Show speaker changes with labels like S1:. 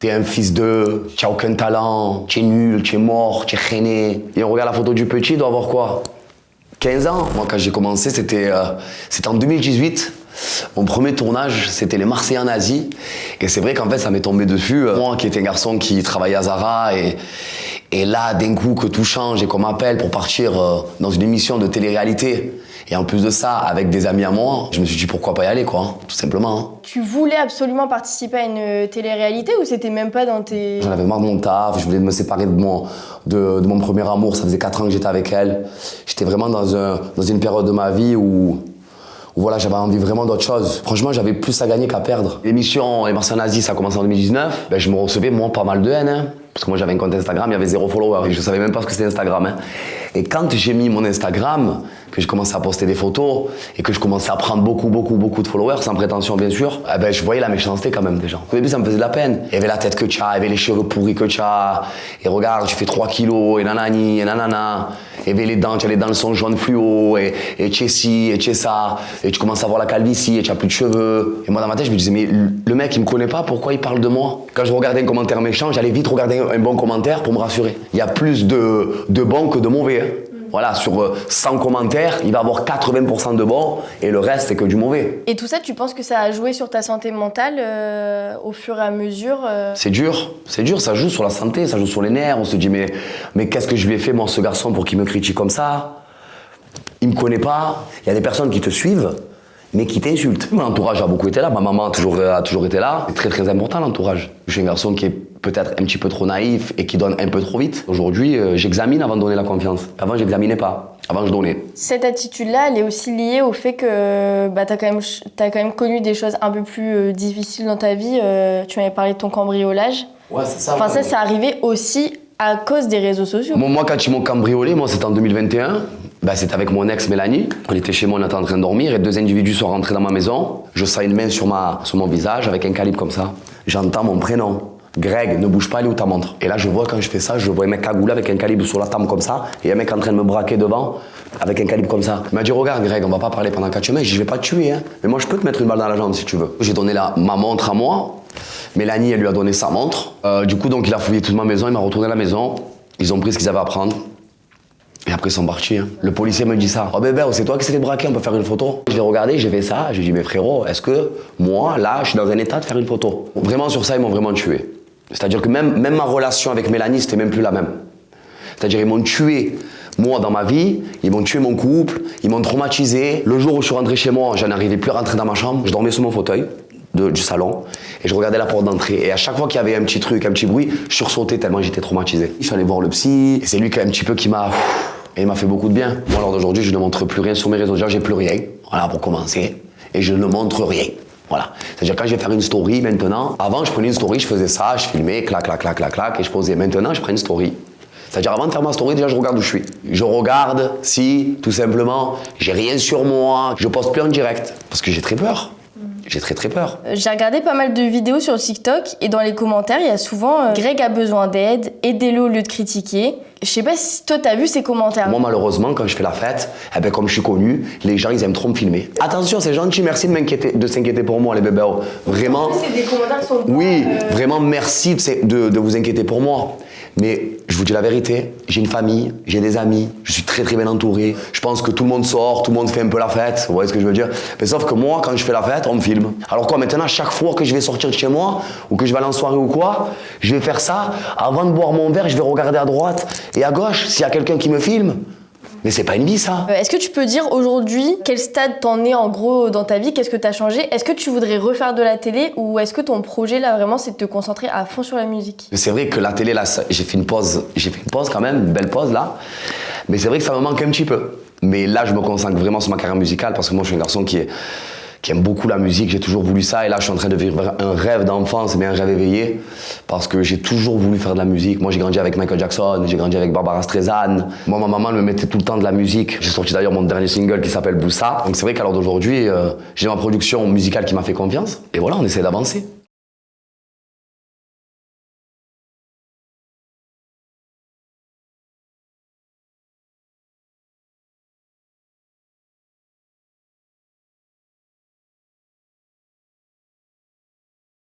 S1: T'es un fils de, tu n'as aucun talent, tu es nul, tu es mort, tu es rené. Et on regarde la photo du petit, il doit avoir quoi? 15 ans. Moi, quand j'ai commencé, c'était en 2018. Mon premier tournage, c'était les Marseillais en Asie. Et c'est vrai qu'en fait, ça m'est tombé dessus. Moi, qui étais un garçon qui travaillait à Zara, et là, d'un coup, que tout change et qu'on m'appelle pour partir dans une émission de télé-réalité. Et en plus de ça, avec des amis à moi, je me suis dit pourquoi pas y aller, quoi, hein, tout simplement. Hein.
S2: Tu voulais absolument participer à une télé-réalité ou c'était même pas dans tes...
S1: J'en avais marre de mon taf, je voulais me séparer de mon premier amour, ça faisait 4 ans que j'étais avec elle. J'étais vraiment dans une période de ma vie où voilà, j'avais envie vraiment d'autre chose. Franchement, j'avais plus à gagner qu'à perdre. L'émission Les Marseillais en Asie, ça a commencé en 2019. Ben, je me recevais, moi, pas mal de haine. Hein, parce que moi, j'avais un compte Instagram, il y avait 0 followers. Et je savais même pas ce que c'était Instagram. Hein. Et quand j'ai mis mon Instagram, que j'ai commencé à poster des photos, et que je commençais à prendre beaucoup de followers, sans prétention, bien sûr, eh ben, je voyais la méchanceté quand même des gens. Au début, ça me faisait de la peine. Il y avait la tête que tu as, il y avait les cheveux pourris que tu as. Et regarde, tu fais 3 kilos, et nanani, et nanana. Et bien les dents, tu as les dents sont jaunes fluo, et tu es ci, et tu es ça. Et tu commences à avoir la calvitie, et tu n'as plus de cheveux. Et moi, dans ma tête, je me disais, mais le mec, il me connaît pas, pourquoi il parle de moi? Quand je regardais un commentaire méchant, j'allais vite regarder un bon commentaire pour me rassurer. Il y a plus de bons que de mauvais. Hein. Voilà, sur 100 commentaires, il va y avoir 80% de bons et le reste, c'est que du mauvais.
S2: Et tout ça, tu penses que ça a joué sur ta santé mentale au fur et à mesure
S1: C'est dur, ça joue sur la santé, ça joue sur les nerfs. On se dit, mais qu'est-ce que je lui ai fait, moi, ce garçon, pour qu'il me critique comme ça? Il me connaît pas. Il y a des personnes qui te suivent, mais qui t'insultent. Mon entourage a beaucoup été là, ma maman a toujours été là. C'est très très important l'entourage. Je suis un garçon qui est peut-être un petit peu trop naïf et qui donne un peu trop vite. Aujourd'hui, j'examine avant de donner la confiance. Avant, j'examinais pas. Avant, je donnais.
S2: Cette attitude-là, elle est aussi liée au fait que t'as quand même connu des choses un peu plus difficiles dans ta vie. Tu m'avais parlé de ton cambriolage.
S1: Ouais, c'est ça.
S2: Enfin, ça, c'est arrivé aussi à cause des réseaux sociaux.
S1: Moi, quand ils m'ont cambriolé, c'était en 2021. C'était avec mon ex Mélanie. On était chez moi, on était en train de dormir et 2 individus sont rentrés dans ma maison. Je sens une main sur mon visage avec un calibre comme ça. J'entends mon prénom. Greg, ne bouge pas, elle est où ta montre? Et là, je vois quand je fais ça, je vois un mec cagoulé avec un calibre sur la tempe comme ça et un mec en train de me braquer devant avec un calibre comme ça. Il m'a dit, regarde Greg, on va pas parler pendant 4 semaines. Je dis, je vais pas te tuer, hein. Mais moi, je peux te mettre une balle dans la jambe si tu veux. J'ai donné ma montre à moi. Mélanie, elle lui a donné sa montre. Du coup, donc, il a fouillé toute ma maison, il m'a retourné à la maison. Ils ont pris ce qu'ils avaient à prendre. Et après, ils sont partis. Hein. Le policier me dit ça. Oh bébé, c'est toi qui s'est fait braquer, on peut faire une photo. Je l'ai regardé, j'ai fait ça. J'ai dit, mais frérot, est-ce que moi, là, je suis dans un état de faire une photo? Vraiment, sur ça, ils m'ont vraiment tué. C'est-à-dire que même ma relation avec Mélanie, c'était même plus la même. C'est-à-dire, ils m'ont tué, moi, dans ma vie. Ils m'ont tué mon couple. Ils m'ont traumatisé. Le jour où je suis rentré chez moi, je n'arrivais plus à rentrer dans ma chambre. Je dormais sur mon fauteuil du salon et je regardais la porte d'entrée. Et à chaque fois qu'il y avait un petit truc, un petit bruit, je sursautais tellement j'étais traumatisé. Je suis allé voir le psy. Et c'est lui qui a un petit peu qui m'a... Et il m'a fait beaucoup de bien. Moi, alors d'aujourd'hui, je ne montre plus rien sur mes réseaux sociaux, j'ai plus rien. Voilà, pour commencer. Et je ne montre rien. Voilà. C'est-à-dire, quand je vais faire une story maintenant, avant, je prenais une story, je faisais ça, je filmais, clac, clac, clac, clac, clac, et je posais. Maintenant, je prends une story. C'est-à-dire, avant de faire ma story, déjà, je regarde où je suis. Je regarde si, tout simplement, j'ai rien sur moi, je poste plus en direct. Parce que j'ai très peur. J'ai très très peur.
S2: J'ai regardé pas mal de vidéos sur TikTok et dans les commentaires, il y a souvent Greg a besoin d'aide, aidez-le au lieu de critiquer. Je sais pas si toi t'as vu ces commentaires.
S1: Moi malheureusement quand je fais la fête, comme je suis connu, les gens ils aiment trop me filmer. Attention, c'est gentil, merci de s'inquiéter pour moi les bébés. Vraiment.
S2: En plus, c'est des commentaires qui sont
S1: oui, vraiment merci de vous inquiéter pour moi. Mais je vous dis la vérité, j'ai une famille, j'ai des amis, je suis très très bien entouré. Je pense que tout le monde sort, tout le monde fait un peu la fête, vous voyez ce que je veux dire? Mais sauf que moi, quand je fais la fête, on me filme. Alors quoi, maintenant, chaque fois que je vais sortir de chez moi, ou que je vais aller en soirée ou quoi, je vais faire ça, avant de boire mon verre, je vais regarder à droite et à gauche s'il y a quelqu'un qui me filme. Mais c'est pas une vie, ça.
S2: Est-ce que tu peux dire aujourd'hui quel stade t'en es en gros dans ta vie? Qu'est-ce que t'as changé? Est-ce que tu voudrais refaire de la télé ou est-ce que ton projet là vraiment c'est de te concentrer à fond sur la musique?
S1: C'est vrai que la télé là, j'ai fait une pause quand même, une belle pause là. Mais c'est vrai que ça me manque un petit peu. Mais là, je me consacre vraiment sur ma carrière musicale parce que moi, je suis un garçon qui aime beaucoup la musique, j'ai toujours voulu ça et là je suis en train de vivre un rêve d'enfance mais un rêve éveillé parce que j'ai toujours voulu faire de la musique. Moi j'ai grandi avec Michael Jackson, j'ai grandi avec Barbara Streisand. Moi ma maman elle me mettait tout le temps de la musique. J'ai sorti d'ailleurs mon dernier single qui s'appelle Boussa. Donc c'est vrai qu'à l'heure d'aujourd'hui j'ai ma production musicale qui m'a fait confiance et voilà on essaie d'avancer.